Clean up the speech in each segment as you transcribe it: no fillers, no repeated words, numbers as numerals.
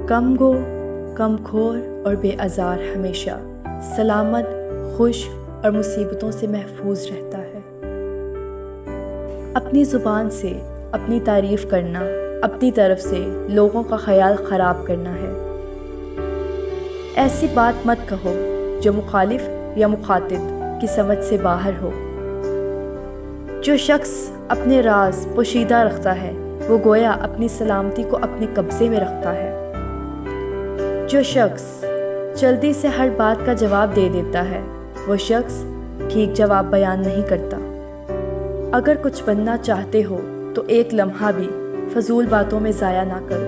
کم گو کم کھور اور بے آزار ہمیشہ سلامت، خوش اور مصیبتوں سے محفوظ رہتا ہے۔ اپنی زبان سے اپنی تعریف کرنا اپنی طرف سے لوگوں کا خیال خراب کرنا ہے۔ ایسی بات مت کہو جو مخالف یا مخاطب کی سمجھ سے باہر ہو۔ جو شخص اپنے راز پوشیدہ رکھتا ہے وہ گویا اپنی سلامتی کو اپنے قبضے میں رکھتا ہے۔ جو شخص جلدی سے ہر بات کا جواب دے دیتا ہے وہ شخص ٹھیک جواب بیان نہیں کرتا۔ اگر کچھ بننا چاہتے ہو تو ایک لمحہ بھی فضول باتوں میں ضائع نہ کرو۔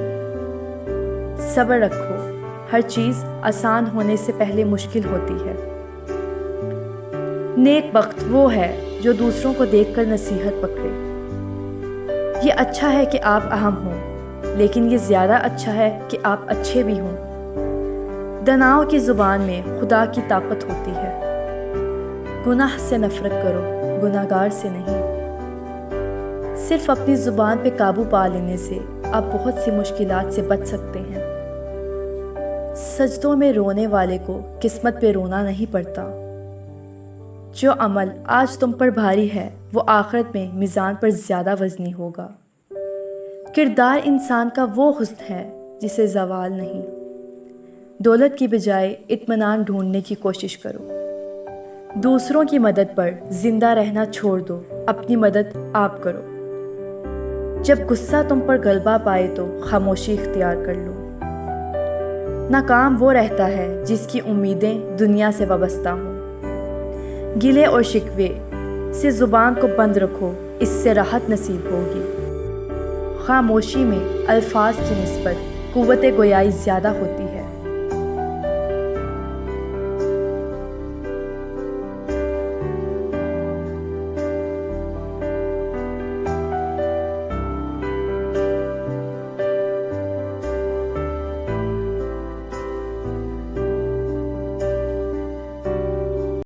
صبر رکھو، ہر چیز آسان ہونے سے پہلے مشکل ہوتی ہے۔ نیک بخت وہ ہے جو دوسروں کو دیکھ کر نصیحت پکڑے۔ یہ اچھا ہے کہ آپ اہم ہوں، لیکن یہ زیادہ اچھا ہے کہ آپ اچھے بھی ہوں۔ دناؤں کی زبان میں خدا کی طاقت ہوتی ہے۔ گناہ سے نفرت کرو، گناہ گار سے نہیں۔ صرف اپنی زبان پہ قابو پا لینے سے آپ بہت سی مشکلات سے بچ سکتے ہیں۔ سجدوں میں رونے والے کو قسمت پہ رونا نہیں پڑتا۔ جو عمل آج تم پر بھاری ہے وہ آخرت میں میزان پر زیادہ وزنی ہوگا۔ کردار انسان کا وہ حسن ہے جسے زوال نہیں۔ دولت کی بجائے اطمینان ڈھونڈنے کی کوشش کرو۔ دوسروں کی مدد پر زندہ رہنا چھوڑ دو، اپنی مدد آپ کرو۔ جب غصہ تم پر غلبہ پائے تو خاموشی اختیار کر لو۔ ناکام وہ رہتا ہے جس کی امیدیں دنیا سے وابستہ ہوں۔ گلے اور شکوے سے زبان کو بند رکھو، اس سے راحت نصیب ہوگی۔ خاموشی میں الفاظ کی نسبت قوت گویائی زیادہ ہوتی ہے۔